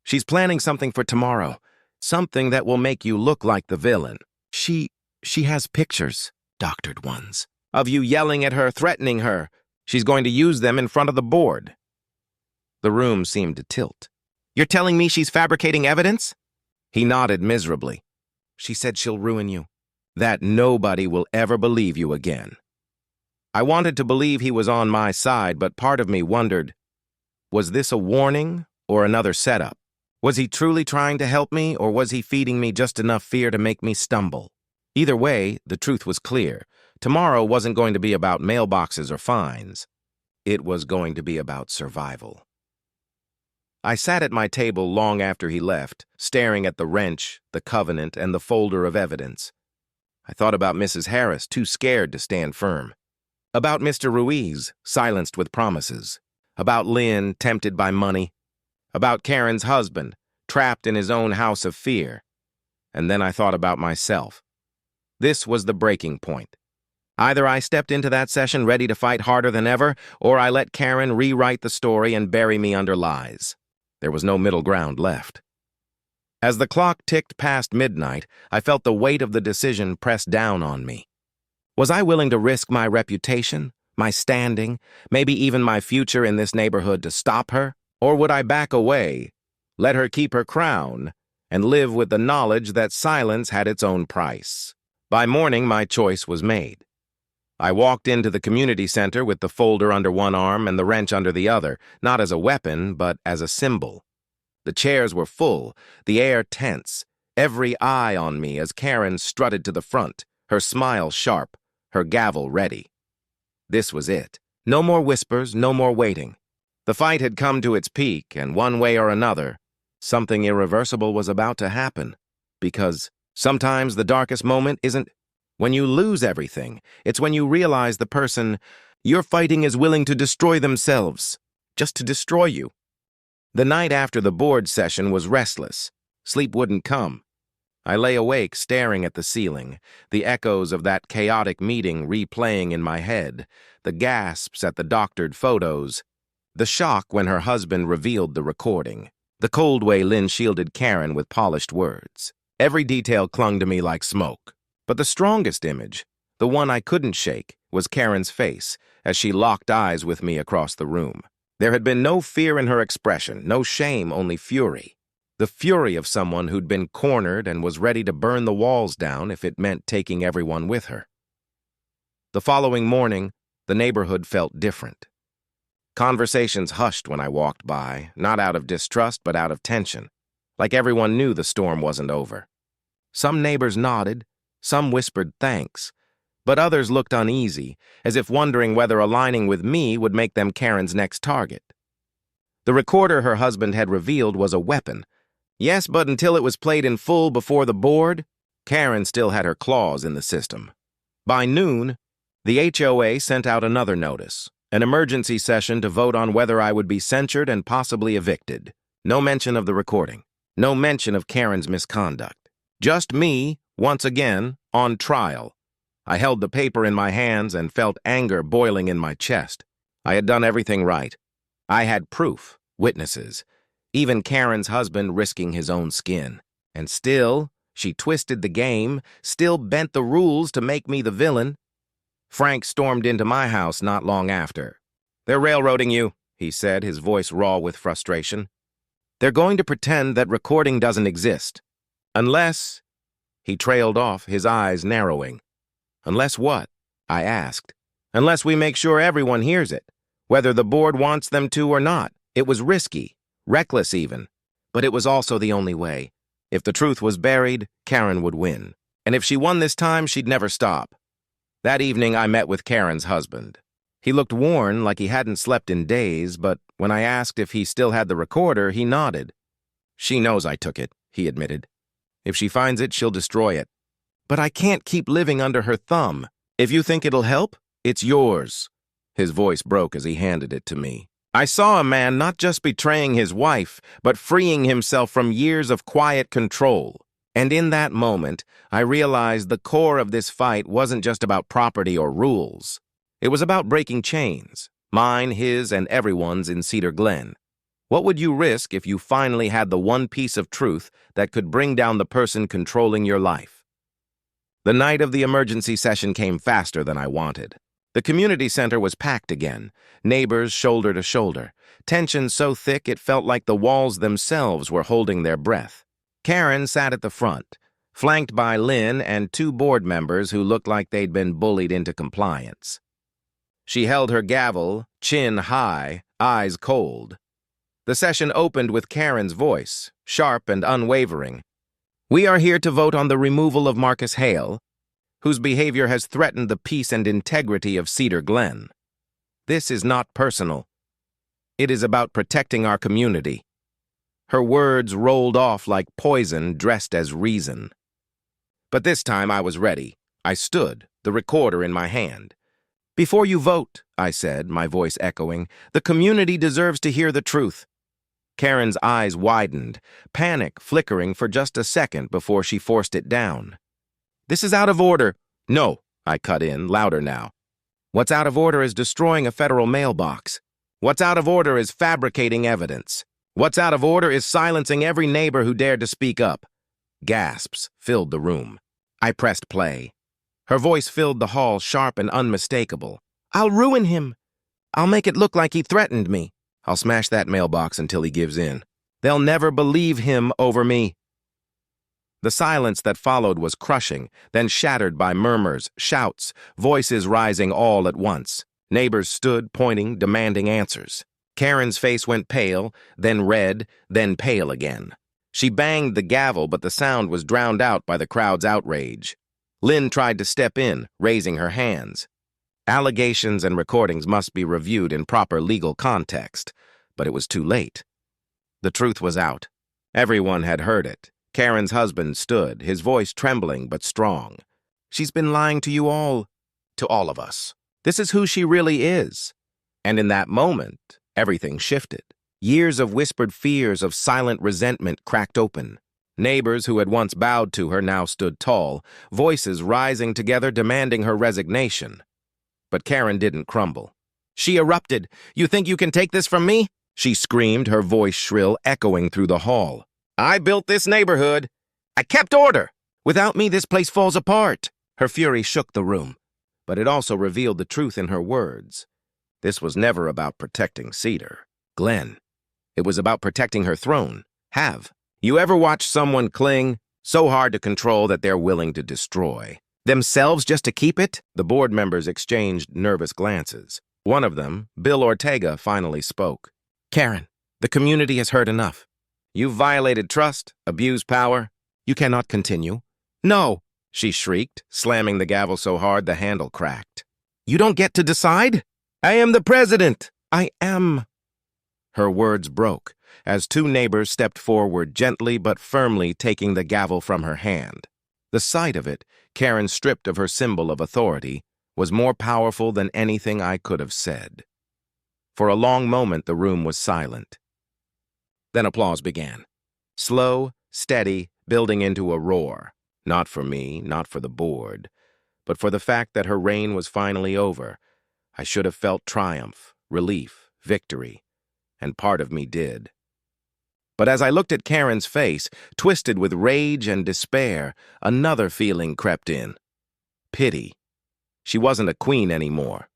"She's planning something for tomorrow, something that will make you look like the villain. She has pictures, doctored ones, of you yelling at her, threatening her. She's going to use them in front of the board." The room seemed to tilt. "You're telling me she's fabricating evidence?" He nodded miserably. "She said she'll ruin you, that nobody will ever believe you again." I wanted to believe he was on my side, but part of me wondered, was this a warning or another setup? Was he truly trying to help me, or was he feeding me just enough fear to make me stumble? Either way, the truth was clear. Tomorrow wasn't going to be about mailboxes or fines. It was going to be about survival. I sat at my table long after he left, staring at the wrench, the covenant, and the folder of evidence. I thought about Mrs. Harris, too scared to stand firm. About Mr. Ruiz, silenced with promises. About Lynn, tempted by money. About Karen's husband, trapped in his own house of fear. And then I thought about myself. This was the breaking point. Either I stepped into that session ready to fight harder than ever, or I let Karen rewrite the story and bury me under lies. There was no middle ground left. As the clock ticked past midnight, I felt the weight of the decision press down on me. Was I willing to risk my reputation, my standing, maybe even my future in this neighborhood to stop her? Or would I back away, let her keep her crown, and live with the knowledge that silence had its own price? By morning, my choice was made. I walked into the community center with the folder under one arm and the wrench under the other, not as a weapon, but as a symbol. The chairs were full, the air tense, every eye on me as Karen strutted to the front, her smile sharp, her gavel ready. This was it. No more whispers, no more waiting. The fight had come to its peak, and one way or another, something irreversible was about to happen. Because sometimes the darkest moment isn't when you lose everything. It's when you realize the person you're fighting is willing to destroy themselves, just to destroy you. The night after the board session was restless. Sleep wouldn't come. I lay awake staring at the ceiling, the echoes of that chaotic meeting replaying in my head, the gasps at the doctored photos, the shock when her husband revealed the recording, the cold way Lynn shielded Karen with polished words. Every detail clung to me like smoke. But the strongest image, the one I couldn't shake, was Karen's face as she locked eyes with me across the room. There had been no fear in her expression, no shame, only fury. the fury of someone who'd been cornered and was ready to burn the walls down if it meant taking everyone with her. The following morning, the neighborhood felt different. Conversations hushed when I walked by, not out of distrust but out of tension, like everyone knew the storm wasn't over. Some neighbors nodded, some whispered thanks, but others looked uneasy, as if wondering whether aligning with me would make them Karen's next target. The recorder her husband had revealed was a weapon. Yes, but until it was played in full before the board, Karen still had her claws in the system. By noon, the HOA sent out another notice, an emergency session to vote on whether I would be censured and possibly evicted. No mention of the recording. No mention of Karen's misconduct. Just me, once again, on trial. I held the paper in my hands and felt anger boiling in my chest. I had done everything right. I had proof, witnesses, even Karen's husband risking his own skin. And still, she twisted the game, still bent the rules to make me the villain. Frank stormed into my house not long after. "They're railroading you," he said, his voice raw with frustration. "They're going to pretend that recording doesn't exist. Unless—" He trailed off, his eyes narrowing. "Unless what?" I asked. "Unless we make sure everyone hears it, whether the board wants them to or not." It was risky, reckless even, but it was also the only way. If the truth was buried, Karen would win. And if she won this time, she'd never stop. That evening, I met with Karen's husband. He looked worn, like he hadn't slept in days, but when I asked if he still had the recorder, he nodded. "She knows I took it," he admitted. "If she finds it, she'll destroy it. But I can't keep living under her thumb. If you think it'll help, it's yours." His voice broke as he handed it to me. I saw a man not just betraying his wife, but freeing himself from years of quiet control. And in that moment, I realized the core of this fight wasn't just about property or rules. It was about breaking chains, mine, his, and everyone's in Cedar Glen. What would you risk if you finally had the one piece of truth that could bring down the person controlling your life? The night of the emergency session came faster than I wanted. The community center was packed again, neighbors shoulder to shoulder, tension so thick it felt like the walls themselves were holding their breath. Karen sat at the front, flanked by Lynn and two board members who looked like they'd been bullied into compliance. She held her gavel, chin high, eyes cold. The session opened with Karen's voice, sharp and unwavering. "We are here to vote on the removal of Marcus Hale, whose behavior has threatened the peace and integrity of Cedar Glen. This is not personal. It is about protecting our community." Her words rolled off like poison dressed as reason. But this time I was ready. I stood, the recorder in my hand. "Before you vote," I said, my voice echoing, "the community deserves to hear the truth." Karen's eyes widened, panic flickering for just a second before she forced it down. "This is out of order." "No," I cut in, louder now. "What's out of order is destroying a federal mailbox. What's out of order is fabricating evidence. What's out of order is silencing every neighbor who dared to speak up." Gasps filled the room. I pressed play. Her voice filled the hall, sharp and unmistakable. "I'll ruin him. I'll make it look like he threatened me. I'll smash that mailbox until he gives in. They'll never believe him over me." The silence that followed was crushing, then shattered by murmurs, shouts, voices rising all at once. Neighbors stood, pointing, demanding answers. Karen's face went pale, then red, then pale again. She banged the gavel, but the sound was drowned out by the crowd's outrage. Lynn tried to step in, raising her hands. Allegations and recordings must be reviewed in proper legal context, but it was too late. The truth was out. Everyone had heard it. Karen's husband stood, his voice trembling but strong. "She's been lying to you all, to all of us. This is who she really is." And in that moment, everything shifted. Years of whispered fears, of silent resentment cracked open. Neighbors who had once bowed to her now stood tall, voices rising together demanding her resignation. But Karen didn't crumble. She erupted. "You think you can take this from me?" she screamed, her voice shrill, echoing through the hall. "I built this neighborhood. I kept order. Without me, this place falls apart." Her fury shook the room, but it also revealed the truth in her words. This was never about protecting Cedar Glen. It was about protecting her throne. You ever watch someone cling so hard to control that they're willing to destroy themselves just to keep it? The board members exchanged nervous glances. One of them, Bill Ortega, finally spoke. Karen, the community has heard enough. You've violated trust, abused power. You cannot continue. No, she shrieked, slamming the gavel so hard the handle cracked. You don't get to decide? I am the president. I am. Her words broke as two neighbors stepped forward, gently but firmly taking the gavel from her hand. The sight of it, Karen stripped of her symbol of authority, was more powerful than anything I could have said. For a long moment, the room was silent. Then applause began. Slow, steady, building into a roar. Not for me, not for the board, but for the fact that her reign was finally over. I should have felt triumph, relief, victory, and part of me did. But as I looked at Karen's face, twisted with rage and despair, another feeling crept in. Pity. She wasn't a queen anymore.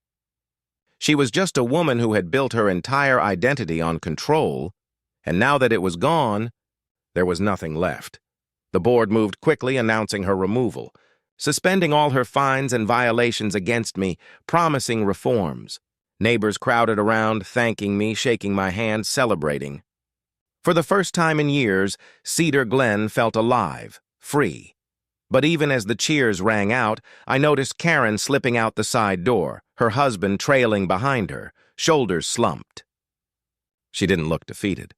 She was just a woman who had built her entire identity on control, and now that it was gone, there was nothing left. The board moved quickly, announcing her removal, suspending all her fines and violations against me, promising reforms. Neighbors crowded around, thanking me, shaking my hand, celebrating. For the first time in years, Cedar Glen felt alive, free. But even as the cheers rang out, I noticed Karen slipping out the side door, her husband trailing behind her, shoulders slumped. She didn't look defeated.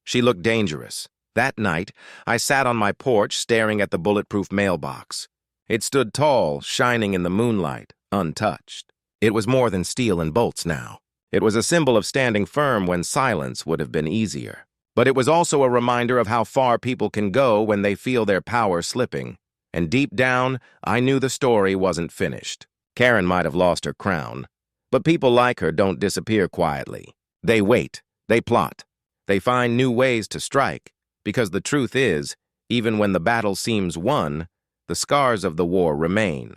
She looked dangerous. That night, I sat on my porch staring at the Bulletproof mailbox. It stood tall, shining in the moonlight, untouched. It was more than steel and bolts now. It was a symbol of standing firm when silence would have been easier. But it was also a reminder of how far people can go when they feel their power slipping. And deep down, I knew the story wasn't finished. Karen might have lost her crown, but people like her don't disappear quietly. They wait, they plot, they find new ways to strike, because the truth is, even when the battle seems won, the scars of the war remain.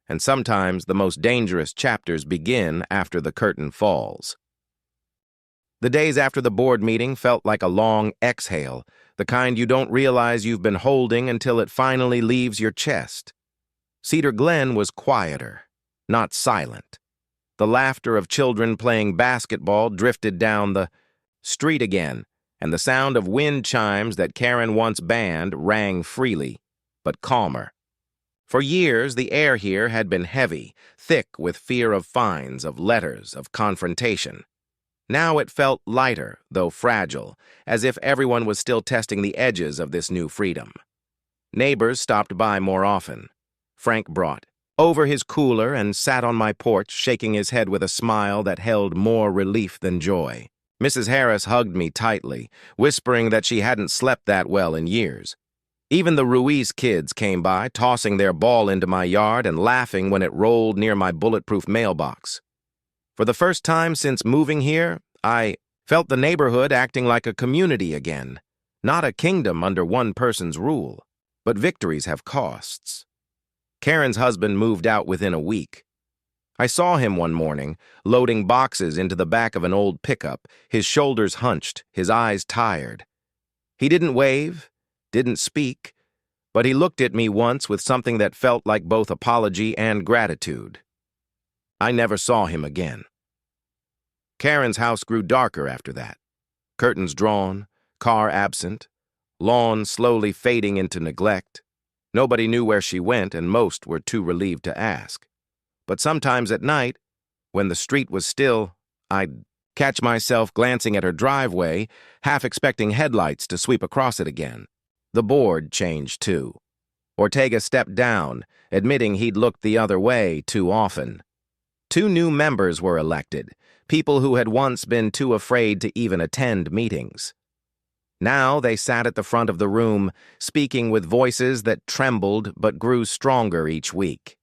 And sometimes the most dangerous chapters begin after the curtain falls. The days after the board meeting felt like a long exhale, the kind you don't realize you've been holding until it finally leaves your chest. Cedar Glen was quieter, not silent. The laughter of children playing basketball drifted down the street again, and the sound of wind chimes that Karen once banned rang freely, but calmer. For years, the air here had been heavy, thick with fear of fines, of letters, of confrontation. Now it felt lighter, though fragile, as if everyone was still testing the edges of this new freedom. Neighbors stopped by more often. Frank brought over his cooler and sat on my porch, shaking his head with a smile that held more relief than joy. Mrs. Harris hugged me tightly, whispering that she hadn't slept that well in years. Even the Ruiz kids came by, tossing their ball into my yard and laughing when it rolled near my Bulletproof mailbox. For the first time since moving here, I felt the neighborhood acting like a community again, not a kingdom under one person's rule. But victories have costs. Karen's husband moved out within a week. I saw him one morning, loading boxes into the back of an old pickup, his shoulders hunched, his eyes tired. He didn't wave, didn't speak, but he looked at me once with something that felt like both apology and gratitude. I never saw him again. Karen's house grew darker after that. Curtains drawn, car absent, lawn slowly fading into neglect. Nobody knew where she went, and most were too relieved to ask. But sometimes at night, when the street was still, I'd catch myself glancing at her driveway, half expecting headlights to sweep across it again. The board changed too. Ortega stepped down, admitting he'd looked the other way too often. 2 new members were elected, people who had once been too afraid to even attend meetings. Now they sat at the front of the room, speaking with voices that trembled but grew stronger each week.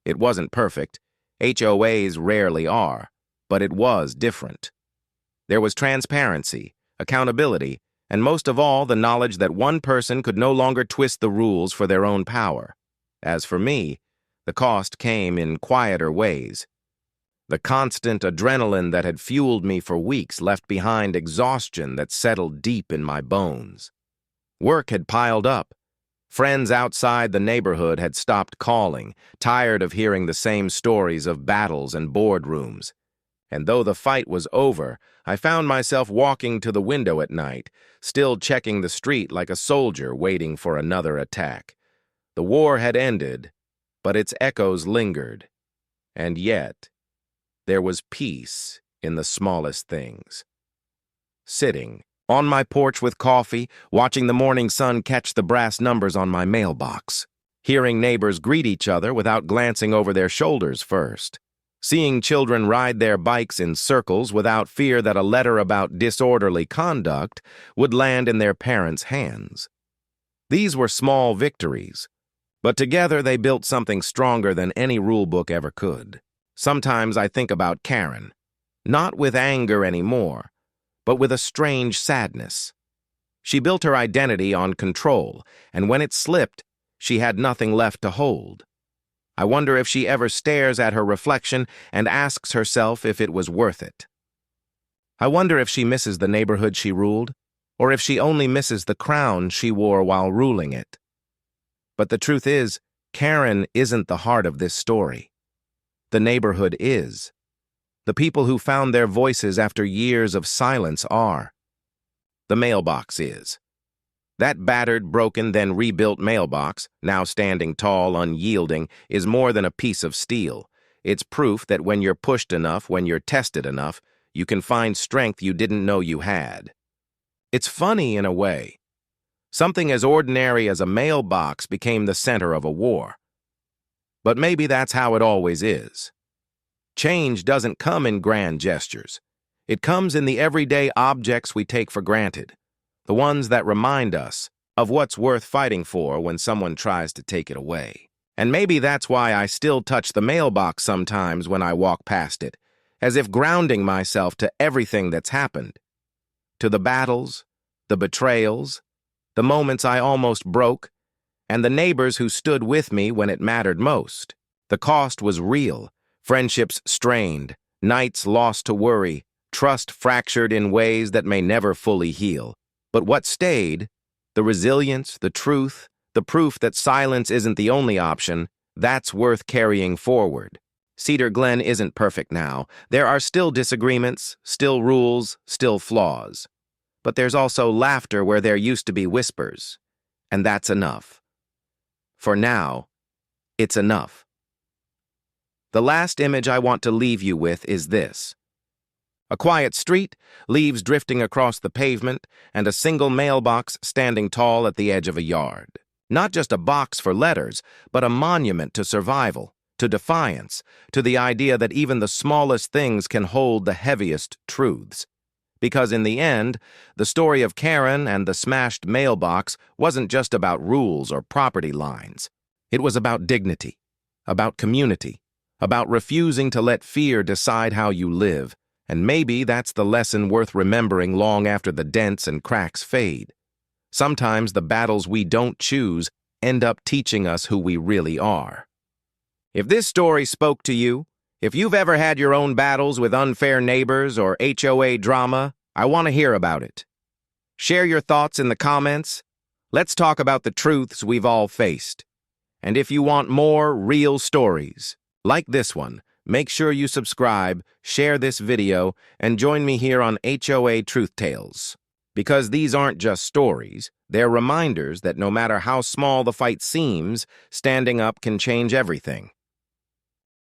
It wasn't perfect. HOAs rarely are, but it was different. There was transparency, accountability, and most of all, the knowledge that one person could no longer twist the rules for their own power. As for me, the cost came in quieter ways. The constant adrenaline that had fueled me for weeks left behind exhaustion that settled deep in my bones. Work had piled up. Friends outside the neighborhood had stopped calling, tired of hearing the same stories of battles and boardrooms. And though the fight was over, I found myself walking to the window at night, still checking the street like a soldier waiting for another attack. The war had ended, but its echoes lingered. And yet, there was peace in the smallest things. Sitting on my porch with coffee, watching the morning sun catch the brass numbers on my mailbox, hearing neighbors greet each other without glancing over their shoulders first, seeing children ride their bikes in circles without fear that a letter about disorderly conduct would land in their parents' hands. These were small victories, but together they built something stronger than any rulebook ever could. Sometimes I think about Karen, not with anger anymore, but with a strange sadness. She built her identity on control, and when it slipped, she had nothing left to hold. I wonder if she ever stares at her reflection and asks herself if it was worth it. I wonder if she misses the neighborhood she ruled, or if she only misses the crown she wore while ruling it. But the truth is, Karen isn't the heart of this story. The neighborhood is. The people who found their voices after years of silence are. The mailbox is. That battered, broken, then rebuilt mailbox, now standing tall, unyielding, is more than a piece of steel. It's proof that when you're pushed enough, when you're tested enough, you can find strength you didn't know you had. It's funny in a way. Something as ordinary as a mailbox became the center of a war. But maybe that's how it always is. Change doesn't come in grand gestures. It comes in the everyday objects we take for granted, the ones that remind us of what's worth fighting for when someone tries to take it away. And maybe that's why I still touch the mailbox sometimes when I walk past it, as if grounding myself to everything that's happened. To the battles, the betrayals, the moments I almost broke, and the neighbors who stood with me when it mattered most. The cost was real. Friendships strained, nights lost to worry, trust fractured in ways that may never fully heal. But what stayed, the resilience, the truth, the proof that silence isn't the only option, that's worth carrying forward. Cedar Glen isn't perfect now. There are still disagreements, still rules, still flaws. But there's also laughter where there used to be whispers. And that's enough. For now, it's enough. The last image I want to leave you with is this. A quiet street, leaves drifting across the pavement, and a single mailbox standing tall at the edge of a yard. Not just a box for letters, but a monument to survival, to defiance, to the idea that even the smallest things can hold the heaviest truths. Because in the end, the story of Karen and the smashed mailbox wasn't just about rules or property lines. It was about dignity, about community, about refusing to let fear decide how you live, and maybe that's the lesson worth remembering long after the dents and cracks fade. Sometimes the battles we don't choose end up teaching us who we really are. If this story spoke to you, if you've ever had your own battles with unfair neighbors or HOA drama, I want to hear about it. Share your thoughts in the comments. Let's talk about the truths we've all faced. And if you want more real stories, like this one, make sure you subscribe, share this video, and join me here on HOA Truth Tales. Because these aren't just stories, they're reminders that no matter how small the fight seems, standing up can change everything.